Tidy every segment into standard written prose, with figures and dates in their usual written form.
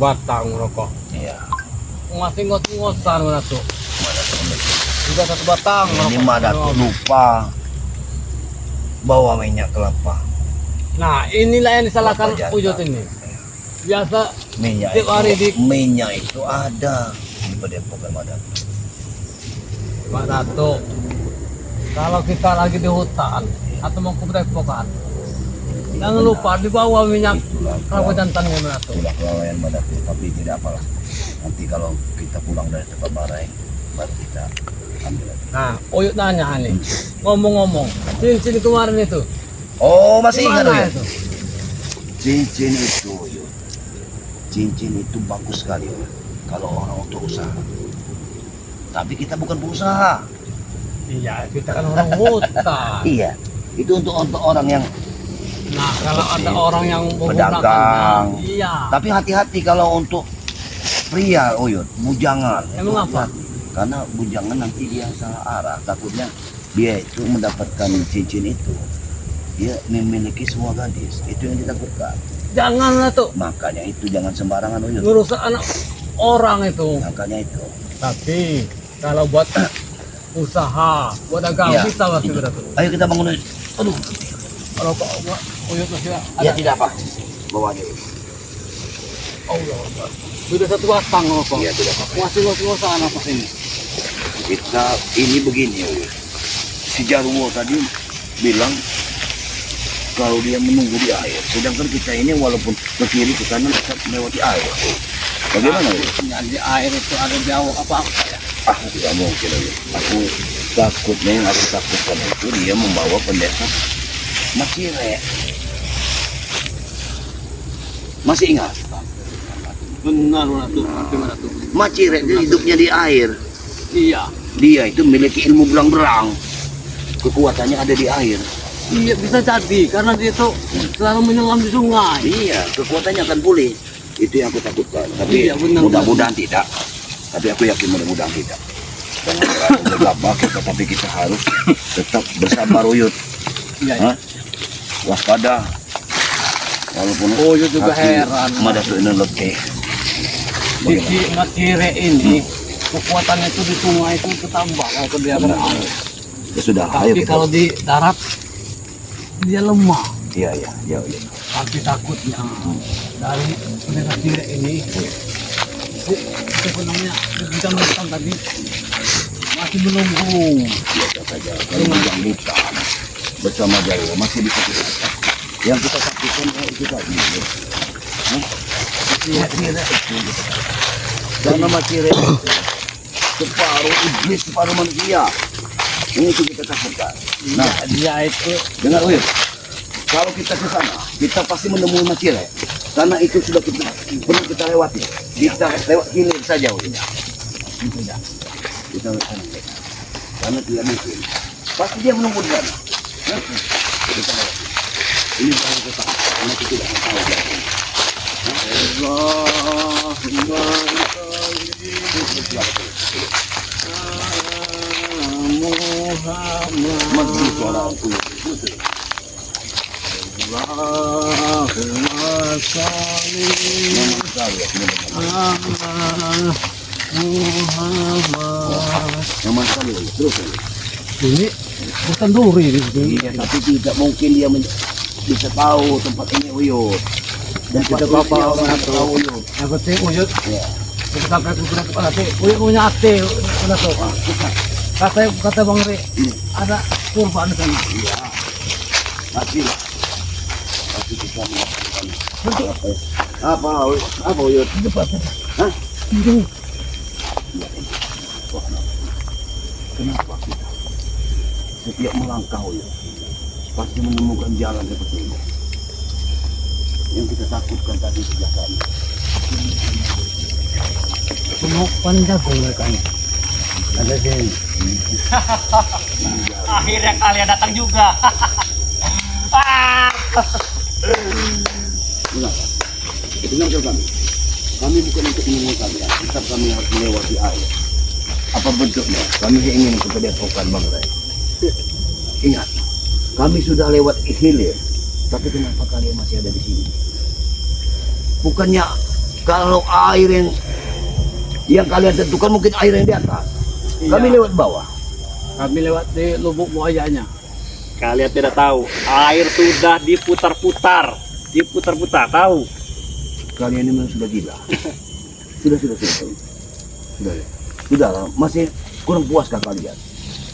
batang rokok. Iya. Masih ngos-ngosan mana tuh? Mana tuh? Sudah 1 batang. Ini rokok. mana tuh lupa bawa minyak kelapa. Nah, inilah yang disalahkan Kelapa Ujot jantan. ini. Biasa Minyak tiap hari itu, minyak itu ada di Padepokan Madat. Pak Dato. Kalau kita lagi di hutan atau mau ke Padepokan, jangan lupa dibawa minyak kelapa jantannya Pak Dato. Itulah kelalaian Madat, tapi tidak apalah. Nanti kalau kita pulang dari tempat barai, baru kita ambil lagi. Nah, Uyut nanya nih, ngomong-ngomong, cincin kemarin itu, Oh, masih ingat gimana ya? itu? Cincin itu, Yud. Cincin itu bagus sekali, Yud. Kalau orang untuk usaha. Tapi kita bukan pengusaha. Iya, kita kan orang hutan. Iya, itu untuk orang yang. Nah, kalau ada orang yang Pedagang. menggunakannya, iya. Tapi hati-hati kalau untuk pria, Yud, bujangan. Emang Itu apa? hati. Karena bujangan nanti dia salah arah. Takutnya dia itu mendapatkan cincin itu. Dia memiliki semua gadis. Itu yang ditakutkan. Janganlah tuh Makanya itu jangan sembarangan, Yud. ngerusak anak orang itu. Makanya itu. Tapi kalau buat usaha, buat dagang Iya, bisa masih itu. berat. Ayo kita bangun. Aduh. Kalau kok Uyut masih ada. Ya tidak apa. Bawa aja. Allah Akbar. Sudah 1 batang rokok. Iya tidak apa. Masih ngos-ngosan apa ini? Kita ini begini, Yud. Si Jarwo tadi bilang kalau dia menunggu di air, sedangkan kita ini walaupun ke kiri ke kanan tetap melewati air. Bagaimana, Yud? Ya, di air itu ada jauh apa-apa ya? Ah, tidak mungkin, Yud. Aku takutnya yang aku takutkan itu dia membawa pendekar Macire. Masih ingat? Benar tuh, gimana tuh? Macire itu hidupnya di air. Iya. Dia itu memiliki ilmu berang-berang. Kekuatannya ada di air. Iya bisa jadi karena dia tuh selalu menyelam di sungai. Iya, kekuatannya akan pulih. Itu yang aku takutkan. Tapi Iya, benar, mudah-mudahan tidak. Tapi aku yakin mudah-mudahan tidak. Jangan terlalu gegabah kita, tapi kita harus tetap bersabar, Uyut. Iya. Hah? Waspada. Walaupun Uyut juga heran. Madat itu ini letih. Di Macire ini kekuatannya itu di sungai itu ketambah kalau dia berair. Ya sudah, ayo Tapi kita. kalau di darat dia lemah. Iya, iya, iya, iya. Tapi takutnya dari Macire ini itu namanya bidang hitam tadi masih menunggu. Biasa saja. Kalau bujang hitam bersama Jarwo masih bisa kita. Yang kita takutkan itu tadi. Hah? Macire itu. Karena Macire itu separuh iblis, separuh manusia. Ini itu kita takutkan. Nah, Dia itu dengar, Uyut. Kalau kita ke sana, kita pasti menemui Macire. Karena itu sudah kita pernah kita lewati. Kita lewat hilir saja, Uyut. Tidak. Kita lewat sana. Karena tidak mungkin. Pasti dia menunggu di sana. Nah, kita lewat. Ini jangan kita. Karena kita tidak tahu dia. Maju suara Uyut. Allahumma sholli Memang sekali ya, benar-benar. ala Muhammad. Memang sekali, Uyut. Terus, Uyut. Ini bukan duri gitu. Iya, tapi tidak mungkin dia bisa tahu tempat ini, Uyut. Dan Kita kita bapak orang orang tahu, Uyut. Yang penting Uyut Ya. kita sampai ke kepala hati. Uyut punya hati udah tuh. Kata Bang Ri ada kurban di sana. Iya. Masih lah. Masih kita melakukan apa ya? Apa, Uyut? Hah? Itu Kenapa kita setiap melangkah, Uyut, pasti menemukan jalan seperti ini? Yang kita takutkan tadi sebelah sana. mau panjago mereka ini. Ada sini. Akhirnya kalian datang juga. Kenapa? Dengar kami. Kami bukan untuk menemui kalian, tetap kami harus melewati air. Apa bentuknya? Kami ingin ke Padepokan Bang Ray. Ingat, kami sudah lewat hilir, tapi kenapa kalian masih ada di sini? Bukannya Kalau air yang kalian tentukan mungkin air yang di atas. Kami Iya. lewat bawah. Kami lewat di lubuk buayanya. Kalian tidak tahu, air sudah diputar-putar. Diputar-putar, tahu? Kalian ini memang sudah gila. Sudah. Sudah. Sudahlah, masih kurang puaskah kalian?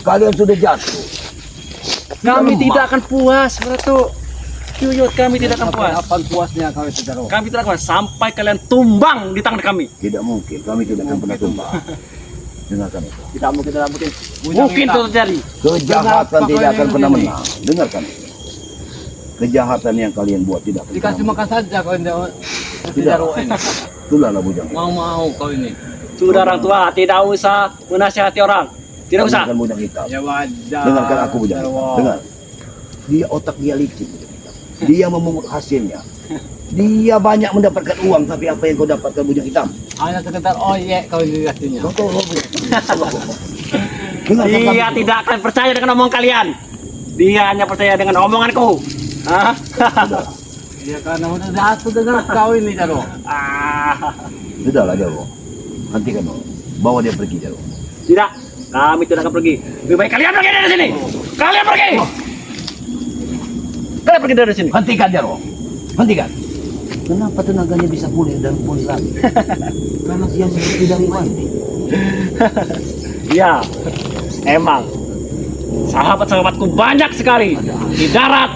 Kalian sudah jatuh. Kami lemah. tidak akan puas, Ratu. Yuyut, kami tidak akan puas. Apa puasnya kami tidak tahu. Kami tidak akan puas sampai kalian tumbang di tangan kami. Tidak mungkin, kami tidak akan pernah tumbang. Dengarkan itu. Tidak mungkin, tidak mungkin. Mungkin itu terjadi. Kejahatan Dengar, tidak akan Pak, pernah ini. menang. Dengarkan itu. Kejahatan yang kalian buat tidak akan Dikasih pernah makan saja kau ini. Tidak. Tidak ini. Itulah bujang. Mau kau ini. Sudah orang tua, tidak usah menasihati orang. Tidak usah. Dengarkan bujang hitam. Ya wajar. Dengarkan aku bujang hitam. Dengar. Dia otak dia licin. Bujang hitam. Dia memungut hasilnya. Dia banyak mendapatkan uang, tapi apa yang kau dapatkan bujang hitam? Hanya sekedar oyek kau ini kasihnya. Kau tahu bujang hitam. Dengarkan Dia kami. tidak akan percaya dengan omongan kalian. Dia hanya percaya dengan omonganku. Hah? Ya karena udah jatuh dengan kau ini Jaro. Ah, Sudahlah Jarwo. Hentikan dulu. Bawa dia pergi Jarwo. tidak, kami tidak akan pergi. Lebih baik kalian pergi dari sini. Kalian pergi. Kalian pergi dari sini. Hentikan Jarwo. Hentikan. Kenapa tenaganya bisa pulih dan pulih lagi? Karena dia seperti dari mati. Ya, emang sahabat-sahabatku banyak sekali di darat,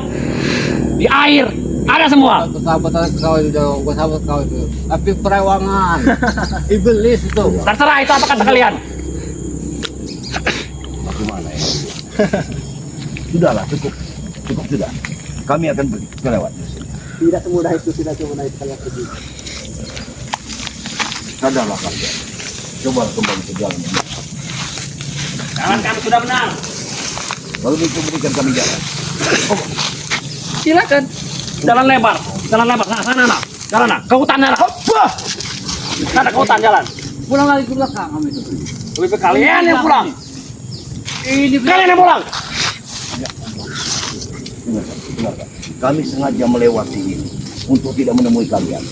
di air, ada semua. Sahabat kau itu Jaro. Gua sahabat kau itu. Tapi perewangan. Iblis itu. Terserah itu apa kata kalian. Bagaimana ya? Sudahlah, cukup. Cukup sudah. Kami akan pergi kelewat. Tidak semudah itu, tidak semudah itu kalian pergi. Sadarlah kalian. Coba kembali ke jalan. Jalan kami sudah benar. Lalu itu berikan kami jalan. Silakan. Jalan lebar, sana, jalan ke hutan sana. Sana ke hutan jalan. Pulang lagi ke belakang kami itu. Lebih baik kalian yang pulang. Ini Kalian yang pulang. Dengarkan. Kami sengaja melewati ini untuk tidak menemui kalian.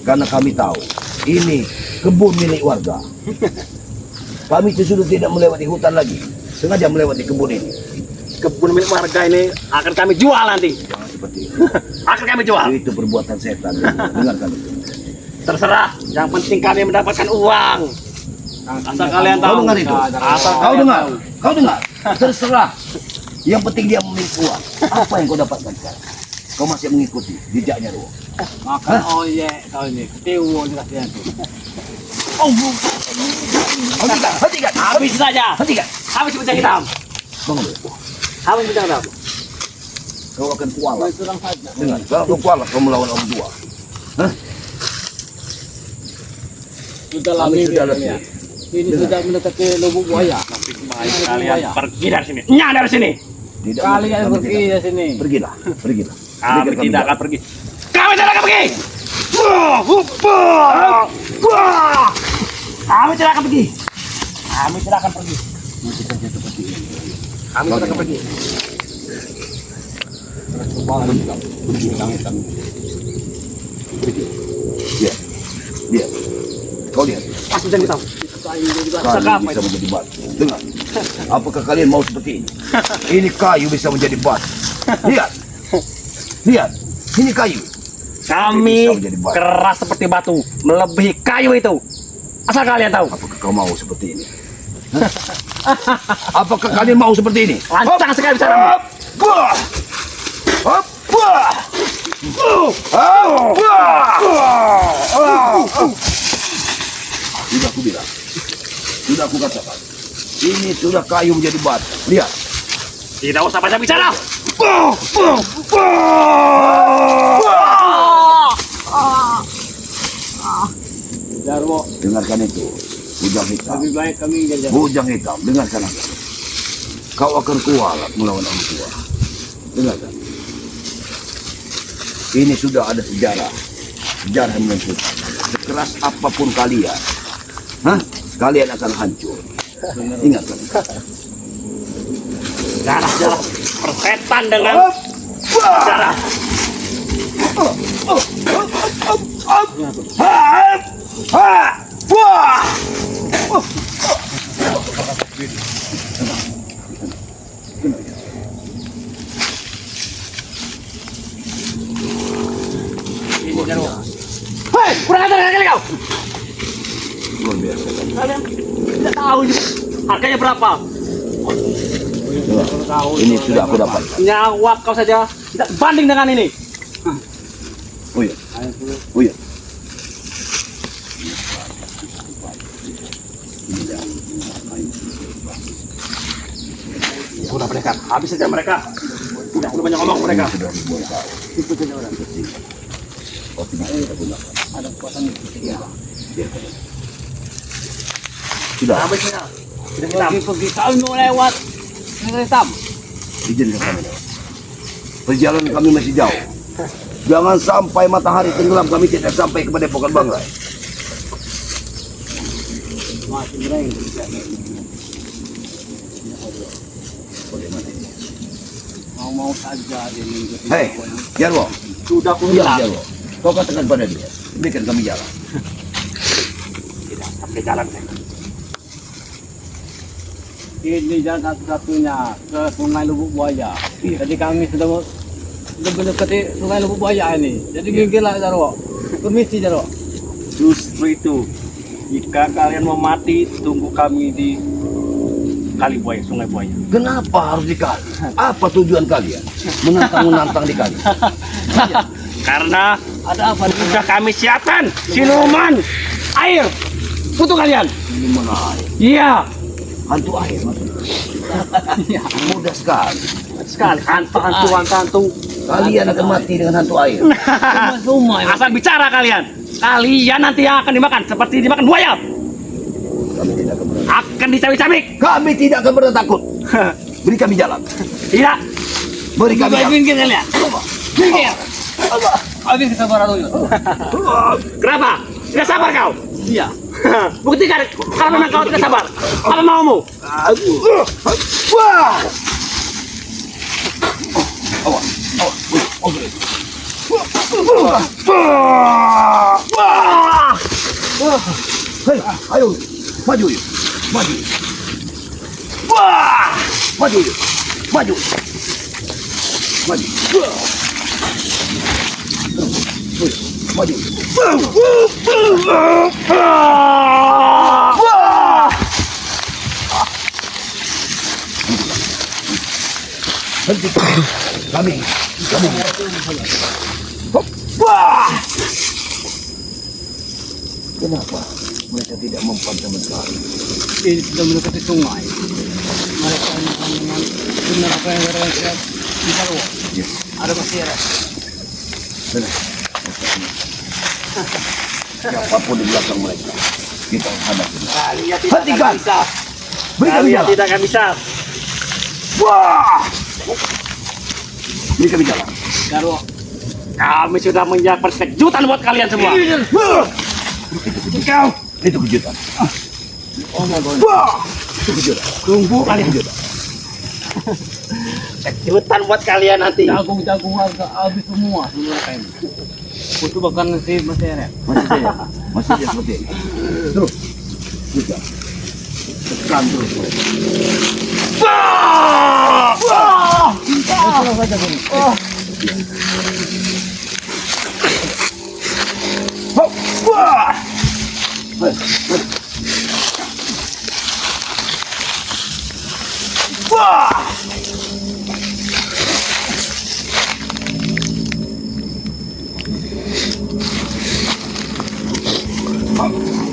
Karena kami tahu ini kebun milik warga. Kami sudah tidak melewati hutan lagi. Sengaja melewati kebun ini. Kebun milik warga ini akan kami jual nanti. Jangan seperti itu. Akan kami jual. Itu perbuatan setan. Dengarkan itu. Terserah. Yang penting kami mendapatkan uang. Asal kalian Kau tahu. dengar itu? Asal Kau kalian dengar? tahu. Kau dengar? Terserah. Yang penting dia memiliki uang. Apa yang kau dapatkan sekarang? Kau masih mengikuti jejaknya dulu. makan oyek kau ini. Ketiwu dikasihnya itu. Hentikan, hentikan, Habis saja. hentikan. Habis bujang hitam. Bangun dulu. Habis bujang hitam. Kau akan kualat. Kau serang saja. Dengar, kalau kau kualat kau melawan orang tua. Sudah Kami lama sudah ini. letih. Ini sudah mendekati lubuk buaya. Baik kalian pergi dari sini. Nya dari sini. Tidak Kalian kami pergi tidak. dari sini. Pergilah, pergilah. Kami Berikan tidak akan jalan. pergi. Kami tidak akan pergi. Kami tidak akan pergi. Kami tidak akan pergi. Masih saja seperti ini. Kami tidak akan pergi. Pergi. Lihat, lihat. Kau lihat. Pas bujang hitam. Kayu bisa menjadi batu. Dengar. Apakah kalian mau seperti ini? Ini kayu bisa menjadi batu. Lihat. Lihat. Ini kayu. Kami Bisa menjadi batu. keras seperti batu, melebihi kayu itu. Asal kalian tahu. Apakah kau mau seperti ini? Hah? Apakah kalian mau seperti ini? Lancang sekali bicaramu. Hop! Wah! Hop! Wah! Sudah aku bilang. Sudah aku katakan. Ini sudah kayu menjadi batu. Lihat. Tidak usah banyak bicara. Jarwo, Dengarkan itu. Bujang hitam. lebih baik kami jadi. Bujang hitam. Dengarkan aku. Kau akan kualat melawan orang tua. Dengarkan. Ini sudah ada sejarah. Sejarah yang menentukan. Sekeras apapun kalian. Kalian akan hancur. Ingatkan. Darah persetan dengan darah. Ini Jarwo. Hei, kurang ajar kali kau. Luar biasa. Kalian tidak tahu juga harganya berapa. Ini sudah aku dapat. Nyawa kau saja tidak banding dengan ini. Oh iya. Oh iya. Sudah mereka, habis saja mereka. Tidak perlu banyak ngomong mereka. Oh, tidak kita gunakan. Ada kekuatan itu. Iya. Sudah. Habis saja. Tidak hitam. Pergi kami mau lewat negeri hitam. Izinkan kami lewat. Perjalanan kami masih jauh. Jangan sampai matahari tenggelam kami tidak sampai kepada Padepokan Bangrai. Masih mereng. Mau saja dia mengikuti. Hei, Jarwo. Sudah aku Diam, bilang. Jarwo. Kau katakan pada dia. Berikan kami jalan. Tidak sampai jalan. Ini jalan satu-satunya ke Sungai Lubuk Buaya. Jadi kami sudah mendekati Sungai Lubuk Buaya ini. Jadi minggirlah Jarwo. Permisi Jarwo. Justru itu. Jika kalian mau mati, tunggu kami di Kali Buaya, Sungai Buaya. Kenapa harus dikali? Apa tujuan kalian? Menantang-menantang dikali. Karena Ada apa nih? sudah kami siapkan siluman air untuk kalian. Gimana air? Iya, Hantu air maksudnya. Mudah sekali. sekali hantu. Kalian akan mati dengan hantu air. Semua ya. Asal bicara kalian. Kalian nanti yang akan dimakan seperti dimakan buaya. Kami tidak akan pernah. Akan dicabik-cabik. Kami tidak akan pernah takut. Beri kami jalan. Tidak. Beri kami jalan. Minggir kalian. Minggir. Habis kesabaran dulu. Kenapa? Tidak sabar kau. Iya. Buktikan kalau memang kau tidak sabar. Apa maumu? Wah! Awas, awas. Oke. Hei, ayo, maju yuk, maju. Wah, maju yuk, maju, maju. Maju. Wah! Henti. Kami. Wah! Kenapa mereka tidak mempan sama sekali? Ini sudah mendekati sungai. Mereka memang benar apa yang mereka lihat di Jarwo. Ya, Ada masyarakat. benar. Siapapun di belakang mereka, kita hadapi. Kalian tidak Hentikan. akan bisa. Beri kami Kalian jalan. tidak akan bisa. Wah! Beri kami jalan. Jarwo. Kami sudah menyiapkan kejutan buat kalian semua. Wah! Itu kejutan. Oh my God. Wah! Itu kejutan. Tunggu kalian. Kejutan. Kejutan buat kalian nanti. Jagung-jagung harga habis semua mereka ini. Itu bahkan si masyarakat. Masih dia seperti ini. Terus. Kita. Tekan terus. Wah! Wah! Langsung saja ini. Wah! Hei, hei. Wah!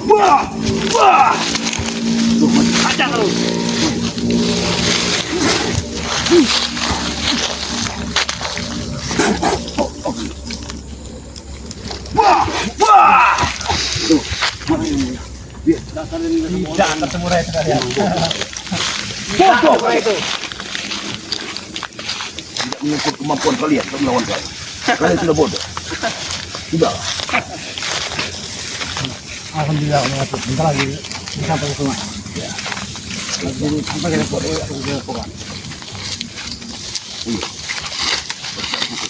Wah! Wah! Aja terus. Wah! Wah! Tidak ketemu mereka kalian. Bodoh! Apa itu? Tidak mengukur kemampuan kalian untuk melawan saya. Kalian sudah bodoh. Sudah. Alhamdulillah mengatur. Bentar lagi sampai ke sungai. Ya. Jadi sampai kita buat pokok.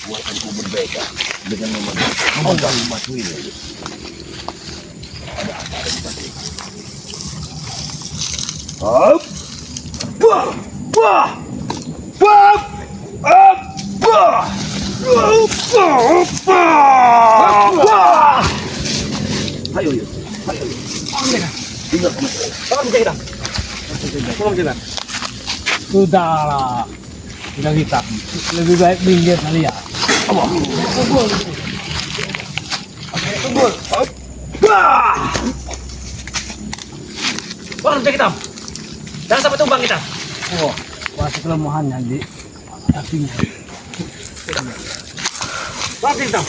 kekuatanku berbeda dengan memegang batu ini. Ada apa di batu ini? Hop! Wah! Wah! Wah! Wah! Wah! Ayo, ayo. Ayo, ayo. Tinggal kamu. Tolong kita. Sudahlah. Sudah kita. Lebih baik minggir kali ya. Tunggu. Wah! Tolong kita. Jangan sampai tumbang kita. Oh, masih kelemahannya di kakinya. Tolong kita.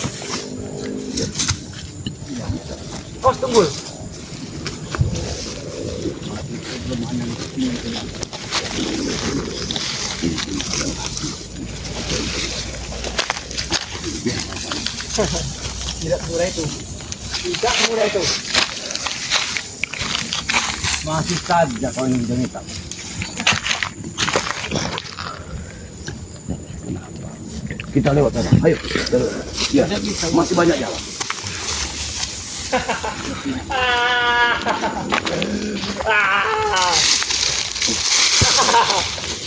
Kos tunggu. Tidak mudah itu. Tidak mudah itu. Masih saja kau ingin cerita. Kita lewat sana. Ayo. Kita lewat. Ya, masih banyak jalan.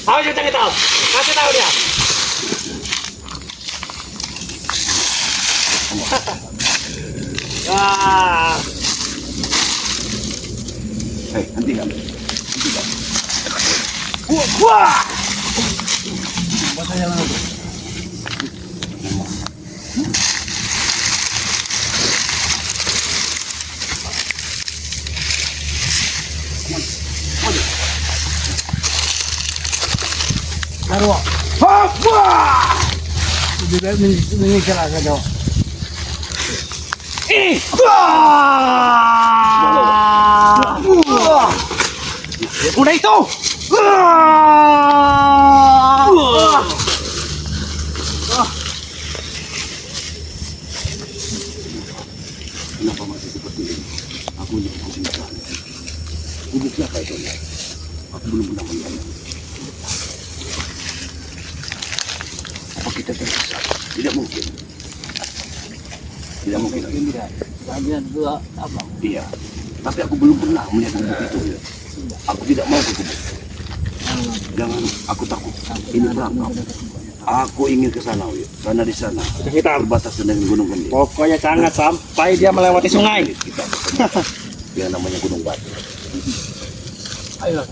Ayo kita kita. Kasih tahu dia. Wah. Hei, hentikan. Wah! Masa jalan itu. Taruh. Wah! Lebih baik menyingkir aja kau. Udah itu. Kenapa masih seperti ini? Aku yang pusing sekali. Gubuk siapa itu? Aku belum pernah melihatnya. Apa kita tersesat? Tidak mungkin. Tidak mungkin. Tidak. Bagian dua apa? Iya. Tapi aku belum pernah melihat gubuk itu. Ya. Aku tidak mau ke gubuk. Jangan, aku takut. Ini perangkap. Aku ingin ke sana, Wid. Karena di sana Kita berbatasan dengan Gunung Gede. pokoknya jangan sampai dia melewati sungai. Kita yang namanya Gunung Batu. Ayo.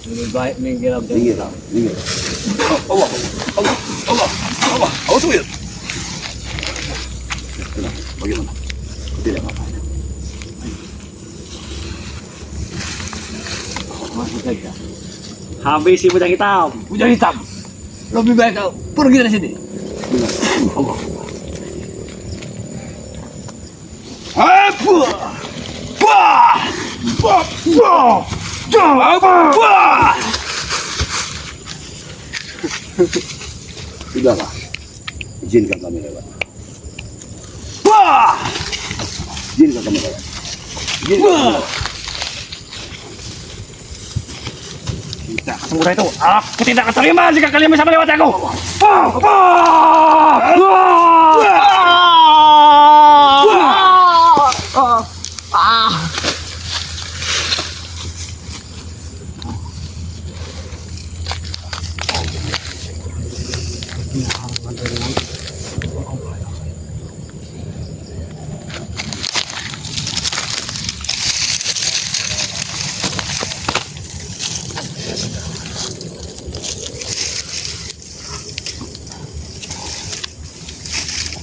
Lebih baik minggir aja. Minggir, minggir. Allah, Allah, Allah, Allah. Awas, Wid. Tenang, bagaimana? Tidak apa-apa. Masuk saja. Habis si bujang hitam. Bujang hitam. Lebih baik kau pergi dari sini. Dengar. Allah. Apa? Wah! Wah! Wah! Wah! Sudahlah. Izinkan kami lewat. Wah! Izinkan kami lewat. Izinkan kami lewat. Tidak semudah itu. Aku tidak akan terima jika kalian bisa melewati aku. Wah! Wah! Wah!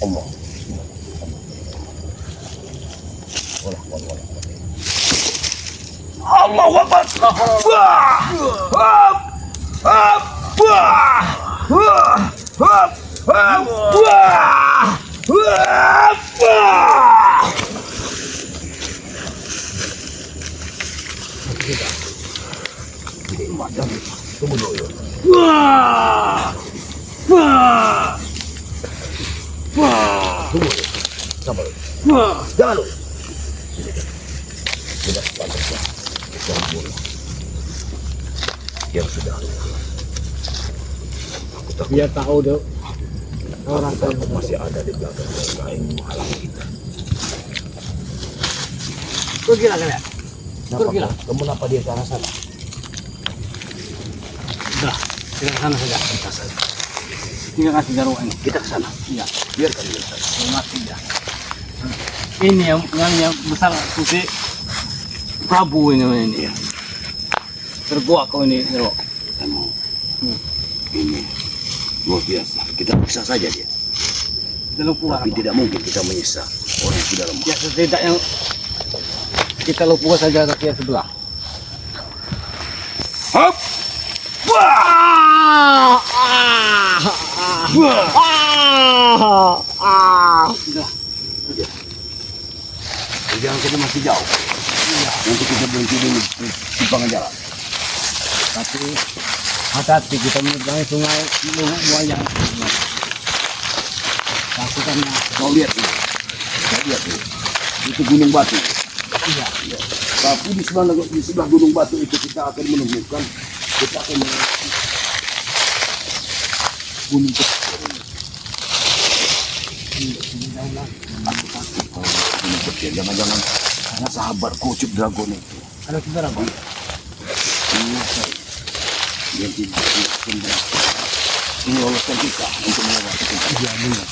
Allah. Allahu Akbar. Wah! Wah! Wah! Wah! Wah! Wah! Wah! Wah! Tunggu dulu. Wah! Wah! Wah! Tunggu. Sabar. Wah! Jangan lu. Sudah pantasnya. Jangan bola. Yang sudah. Aku Biar tahu deh. Orang Takut masih ada di belakang mereka yang menghalangi kita. pergilah kalian. Kenapa Pergilah. kamu kenapa dia ke arah sana? Udah, kita ke sana saja. Kita sana. Kita kasih jarum ini. Kita ke sana. Iya, Biarkan dia ke sana. mati ya. Ini yang besar putih Prabu ini. Iya. Tergua kau ini, Nero. Kamu ini luar biasa. Kita bisa saja dia. Kita lumpuhkan. Tapi tidak mungkin kita menyisa orang yang sudah lemah. Ya setidaknya kita lumpuhkan saja kaki yang sebelah. Hop! Ah! Sudah. Jangan kita masih jauh. Iya. Nanti kita berhenti dulu di simpangan jalan. Tapi hati-hati kita menyeberangi sungai Buaya. Pastikannya. Kau lihat ini. Kau lihat ini. Itu gunung batu. Iya. Ya. Tapi di sebelah gunung batu itu kita akan menemukan gunung kecil. Aku takut kalau gunung kecil. Jangan-jangan karena sahabat kucup dragon itu. Ada saudara, Bang. Iya, saya. Dia tidak ini loloskan kita untuk melewati tempat. Iya, benar.